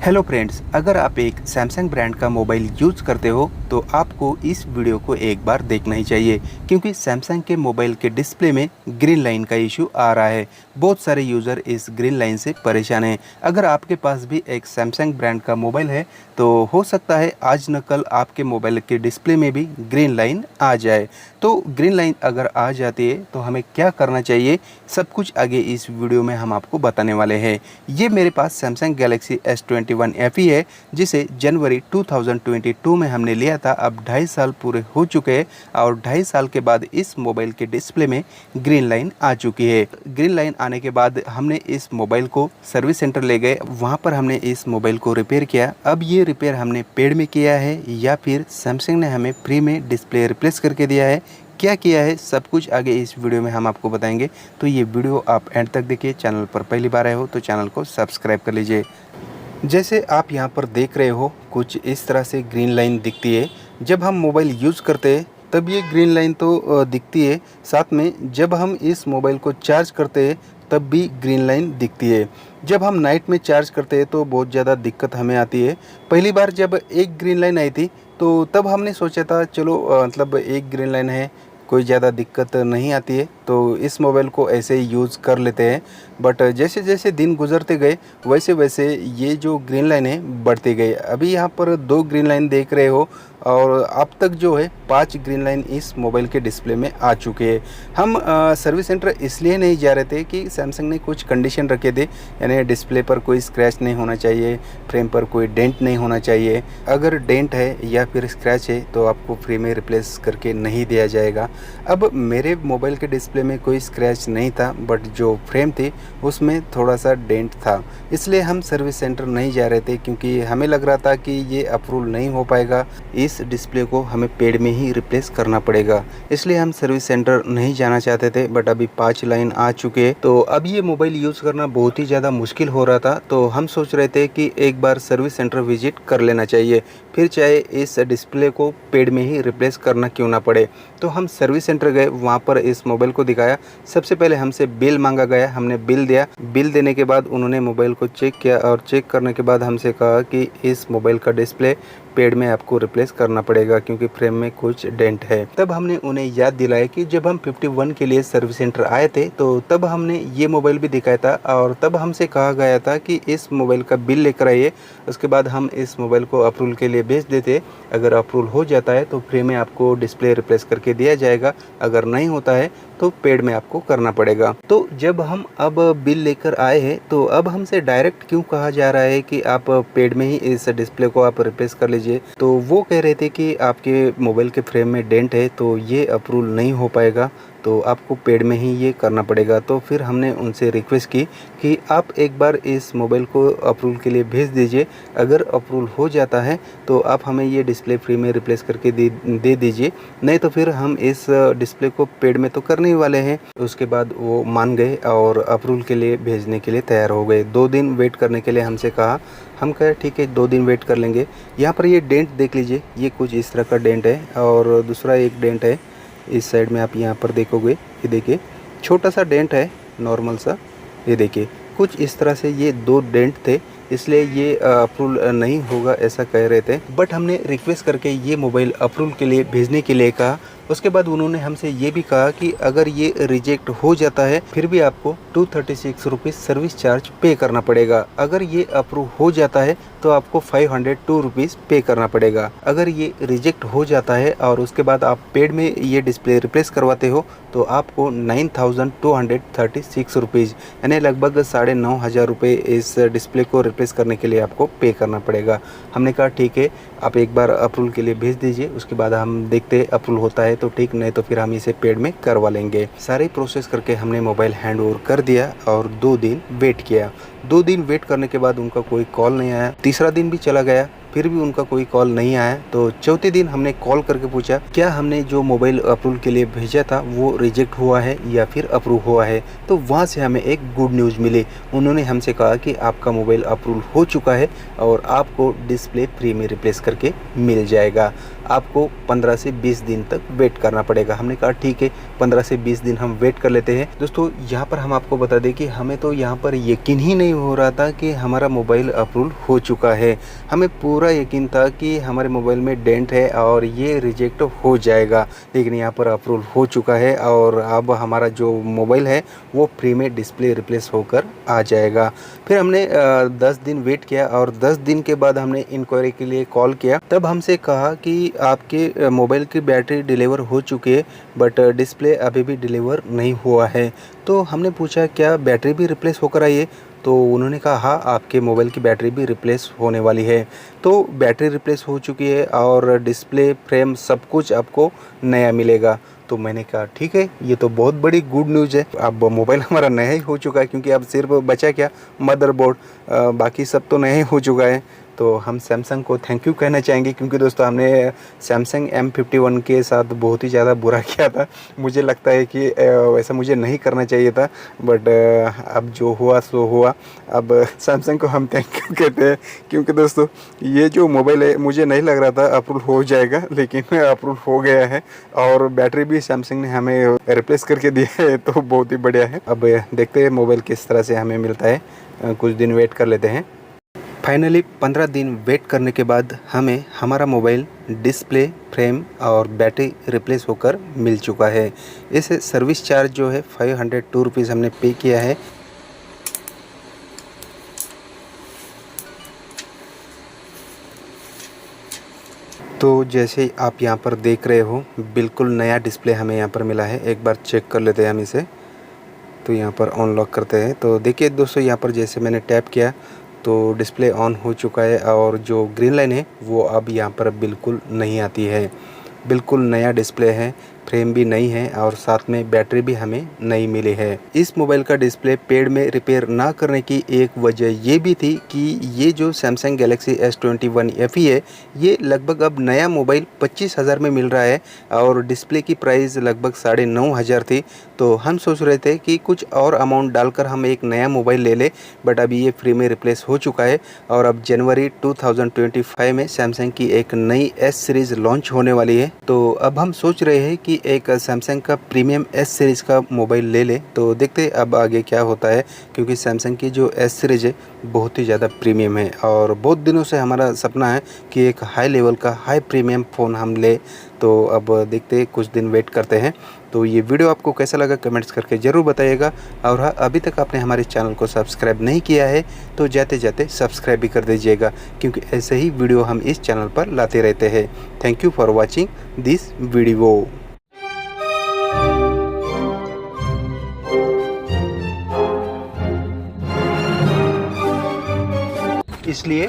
Hello friends, अगर आप एक सैमसंग ब्रांड का मोबाइल यूज़ करते हो तो आपको इस वीडियो को एक बार देखना ही चाहिए, क्योंकि सैमसंग के मोबाइल के डिस्प्ले में ग्रीन लाइन का इशू आ रहा है। बहुत सारे यूज़र इस ग्रीन लाइन से परेशान हैं। अगर आपके पास भी एक सैमसंग ब्रांड का मोबाइल है तो हो सकता है आज न कल आपके मोबाइल के डिस्प्ले में भी ग्रीन लाइन आ जाए। तो ग्रीन लाइन अगर आ जाती है तो हमें क्या करना चाहिए, सब कुछ आगे इस वीडियो में हम आपको बताने वाले हैं। ये मेरे पास सैमसंग गैलेक्सी S21 FE है, जिसे जनवरी 2022 में हमने लिया था। अब 2.5 साल पूरे हो चुके हैं और 2.5 साल के बाद इस मोबाइल के डिस्प्ले में ग्रीन लाइन आ चुकी है। ग्रीन लाइन आने के बाद हमने इस मोबाइल को सर्विस सेंटर ले गए, वहाँ पर हमने इस मोबाइल को रिपेयर किया। अब ये रिपेयर हमने पेड में किया है या फिर सैमसंग ने हमें फ्री में डिस्प्ले रिप्लेस करके दिया है, क्या किया है, सब कुछ आगे इस वीडियो में हम आपको बताएंगे। तो ये वीडियो आप एंड तक देखिए। चैनल पर पहली बार आए हो तो चैनल को सब्सक्राइब कर लीजिए। जैसे आप यहाँ पर देख रहे हो, कुछ इस तरह से ग्रीन लाइन दिखती है। जब हम मोबाइल यूज़ करते हैं तब ये ग्रीन लाइन तो दिखती है, साथ में जब हम इस मोबाइल को चार्ज करते हैं तब भी ग्रीन लाइन दिखती है। जब हम नाइट में चार्ज करते हैं तो बहुत ज़्यादा दिक्कत हमें आती है। पहली बार जब एक ग्रीन लाइन आई थी तो तब हमने सोचा था चलो मतलब एक ग्रीन लाइन है, कोई ज़्यादा दिक्कत नहीं आती है, तो इस मोबाइल को ऐसे ही यूज़ कर लेते हैं। बट जैसे जैसे दिन गुजरते गए वैसे वैसे ये जो ग्रीन लाइन है बढ़ती गई। अभी यहाँ पर 2 ग्रीन लाइन देख रहे हो और अब तक जो है 5 ग्रीन लाइन इस मोबाइल के डिस्प्ले में आ चुके हैं। हम सर्विस सेंटर इसलिए नहीं जा रहे थे कि सैमसंग ने कुछ कंडीशन रखे थे, यानी डिस्प्ले पर कोई स्क्रैच नहीं होना चाहिए, फ्रेम पर कोई डेंट नहीं होना चाहिए। अगर डेंट है या फिर स्क्रैच है तो आपको फ्री में रिप्लेस करके नहीं दिया जाएगा। अब मेरे मोबाइल के डिस्प्ले में कोई स्क्रैच नहीं था, बट जो फ्रेम थी उसमें थोड़ा सा डेंट था, इसलिए हम सर्विस सेंटर नहीं जा रहे थे, क्योंकि हमें लग रहा था कि ये अप्रूवल नहीं हो पाएगा, इस डिस्प्ले को हमें पेड में ही रिप्लेस करना पड़ेगा, इसलिए हम सर्विस सेंटर नहीं जाना चाहते थे। बट अभी 5 लाइन आ चुके हैं, तो अब ये मोबाइल यूज़ करना बहुत ही ज़्यादा मुश्किल हो रहा था। तो हम सोच रहे थे कि एक बार सर्विस सेंटर विजिट कर लेना चाहिए, फिर चाहे इस डिस्प्ले को पेड में ही रिप्लेस करना क्यों ना पड़े। तो हम सर्विस सेंटर गए, वहाँ पर इस मोबाइल को दिखाया। सबसे पहले हमसे बिल मांगा गया, हमने बिल दिया। बिल देने के बाद उन्होंने मोबाइल को चेक किया और चेक करने के बाद हमसे कहा कि इस मोबाइल का डिस्प्ले पेड में आपको रिप्लेस करना पड़ेगा, क्योंकि फ्रेम में कुछ डेंट है। तब हमने उन्हें याद दिलाया कि जब हम 51 के लिए सर्विस सेंटर आए थे तो तब हमने ये मोबाइल भी दिखाया था और तब हमसे कहा गया था कि इस मोबाइल का बिल लेकर आइए, उसके बाद हम इस मोबाइल को अप्रूवल के लिए भेज देते। अगर अप्रूवल हो जाता है तो फ्री में आपको डिस्प्ले रिप्लेस करके दिया जाएगा, अगर नहीं होता है तो पेड में आपको करना पड़ेगा। तो जब हम अब बिल लेकर आए हैं तो अब हमसे डायरेक्ट क्यों कहा जा रहा है कि आप पेड में ही इस डिस्प्ले को आप रिप्लेस कर लीजिए। तो वो कह रहे थे कि आपके मोबाइल के फ्रेम में डेंट है तो ये अप्रूवल नहीं हो पाएगा, तो आपको पेड में ही ये करना पड़ेगा। तो फिर हमने उनसे रिक्वेस्ट की कि आप एक बार इस मोबाइल को अप्रूवल के लिए भेज दीजिए, अगर अप्रूवल हो जाता है तो आप हमें ये डिस्प्ले फ्री में रिप्लेस करके दे दीजिए, नहीं तो फिर हम इस डिस्प्ले को पेड में तो करने ही वाले हैं। उसके बाद वो मान गए और अप्रूवल के लिए भेजने के लिए तैयार हो गए। 2 दिन वेट करने के लिए हमसे कहा, हम कहे ठीक है 2 दिन वेट कर लेंगे। यहाँ पर ये डेंट देख लीजिए, ये कुछ इस तरह का डेंट है और दूसरा एक डेंट है इस साइड में, आप यहाँ पर देखोगे, ये देखिए छोटा सा डेंट है नॉर्मल सा, ये देखिए कुछ इस तरह से ये 2 डेंट थे, इसलिए ये अप्रूवल नहीं होगा ऐसा कह रहे थे। बट हमने रिक्वेस्ट करके ये मोबाइल अप्रूवल के लिए भेजने के लिए कहा। उसके बाद उन्होंने हमसे ये भी कहा कि अगर ये रिजेक्ट हो जाता है फिर भी आपको 236 रुपीज़ सर्विस चार्ज पे करना पड़ेगा। अगर ये अप्रूव हो जाता है तो आपको 502 रुपीज़ पे करना पड़ेगा। अगर ये रिजेक्ट हो जाता है और उसके बाद आप पेड में ये डिस्प्ले रिप्लेस करवाते हो तो आपको 9236 रुपीज़, यानी लगभग 9,500 रुपये इस डिस्प्ले को रिप्लेस करने के लिए आपको पे करना पड़ेगा। हमने कहा ठीक है, आप एक बार अप्रूवल के लिए भेज दीजिए, उसके बाद हम देखते अप्रूवल होता है तो ठीक, नहीं तो फिर हम इसे पेड में करवा लेंगे। सारे प्रोसेस करके हमने मोबाइल हैंड ओवर कर दिया और 2 दिन वेट किया। 2 दिन वेट करने के बाद उनका कोई कॉल नहीं आया। तीसरा दिन भी चला गया, फिर भी उनका कोई कॉल नहीं आया। तो चौथे दिन हमने कॉल करके पूछा क्या हमने जो मोबाइल अप्रूवल के लिए भेजा था वो रिजेक्ट हुआ है या फिर अप्रूव हुआ है। तो वहाँ से हमें एक गुड न्यूज़ मिली। उन्होंने हमसे कहा कि आपका मोबाइल अप्रूवल हो चुका है और आपको डिस्प्ले फ्री में रिप्लेस करके मिल जाएगा। आपको 15 से 20 दिन तक वेट करना पड़ेगा। हमने कहा ठीक है, 15 से 20 दिन हम वेट कर लेते हैं। दोस्तों यहाँ पर हम आपको बता दें कि हमें तो यहाँ पर यकीन ही नहीं हो रहा था कि हमारा मोबाइल अप्रूवल हो चुका है। हमें पूरा यकीन था कि हमारे मोबाइल में डेंट है और ये रिजेक्ट हो जाएगा, लेकिन यहाँ पर अप्रूवल हो चुका है और अब हमारा जो मोबाइल है वो फ्री में डिस्प्ले रिप्लेस होकर आ जाएगा। फिर हमने 10 दिन वेट किया और 10 दिन के बाद हमने इंक्वायरी के लिए कॉल किया। तब हमसे कहा कि आपके मोबाइल की बैटरी डिलीवर हो चुकी है बट डिस्प्ले अभी भी डिलीवर नहीं हुआ है। तो हमने पूछा क्या बैटरी भी रिप्लेस होकर आई है। तो उन्होंने कहा हाँ, आपके मोबाइल की बैटरी भी रिप्लेस होने वाली है। तो बैटरी रिप्लेस हो चुकी है और डिस्प्ले फ्रेम सब कुछ आपको नया मिलेगा। तो मैंने कहा ठीक है, ये तो बहुत बड़ी गुड न्यूज़ है। अब मोबाइल हमारा नया ही हो चुका है, क्योंकि अब सिर्फ बचा क्या, मदरबोर्ड, बाकी सब तो नया ही हो चुका है। तो हम सैमसंग को थैंक यू कहना चाहेंगे, क्योंकि दोस्तों हमने सैमसंग M51 के साथ बहुत ही ज़्यादा बुरा किया था। मुझे लगता है कि वैसा मुझे नहीं करना चाहिए था, बट अब जो हुआ सो हुआ। अब सैमसंग को हम थैंक यू कहते हैं, क्योंकि दोस्तों ये जो मोबाइल है मुझे नहीं लग रहा था अप्रूव हो जाएगा, लेकिन अप्रूव हो गया है और बैटरी भी सैमसंग ने हमें रिप्लेस करके दिया है, तो बहुत ही बढ़िया है। अब देखते हैं मोबाइल किस तरह से हमें मिलता है, कुछ दिन वेट कर लेते हैं। फाइनली 15 दिन वेट करने के बाद हमें हमारा मोबाइल डिस्प्ले, फ्रेम और बैटरी रिप्लेस होकर मिल चुका है। इस सर्विस चार्ज जो है 502 रुपीज़ हमने पे किया है। तो जैसे आप यहाँ पर देख रहे हो, बिल्कुल नया डिस्प्ले हमें यहाँ पर मिला है। एक बार चेक कर लेते हैं हम इसे। तो यहाँ पर ऑन लॉक करते हैं। तो देखिए दोस्तों, यहाँ पर जैसे मैंने टैप किया तो डिस्प्ले ऑन हो चुका है और जो ग्रीन लाइन है वो अब यहाँ पर बिल्कुल नहीं आती है। बिल्कुल नया डिस्प्ले है, फ्रेम भी नई है और साथ में बैटरी भी हमें नई मिली है। इस मोबाइल का डिस्प्ले पेड में रिपेयर ना करने की एक वजह ये भी थी कि ये जो सैमसंग गैलेक्सी S21 FE है, ये लगभग अब नया मोबाइल 25,000 में मिल रहा है और डिस्प्ले की प्राइस लगभग 9,500 थी। तो हम सोच रहे थे कि कुछ और अमाउंट डालकर हम एक नया मोबाइल ले लें, बट अभी ये फ्री में रिप्लेस हो चुका है और अब जनवरी 2025 में सैमसंग की एक नई S सीरीज़ लॉन्च होने वाली है। तो अब हम सोच रहे हैं कि एक सैमसंग का प्रीमियम S सीरीज़ का मोबाइल ले ले। तो देखते अब आगे क्या होता है, क्योंकि सैमसंग की जो S सीरीज़ है बहुत ही ज़्यादा प्रीमियम है और बहुत दिनों से हमारा सपना है कि एक हाई लेवल का हाई प्रीमियम फ़ोन हम ले। तो अब देखते, कुछ दिन वेट करते हैं। तो ये वीडियो आपको कैसा लगा कमेंट्स करके ज़रूर बताइएगा। और हाँ, अभी तक आपने हमारे चैनल को सब्सक्राइब नहीं किया है तो जाते जाते सब्सक्राइब भी कर दीजिएगा, क्योंकि ऐसे ही वीडियो हम इस चैनल पर लाते रहते हैं। Thank you for watching this video. इसलिए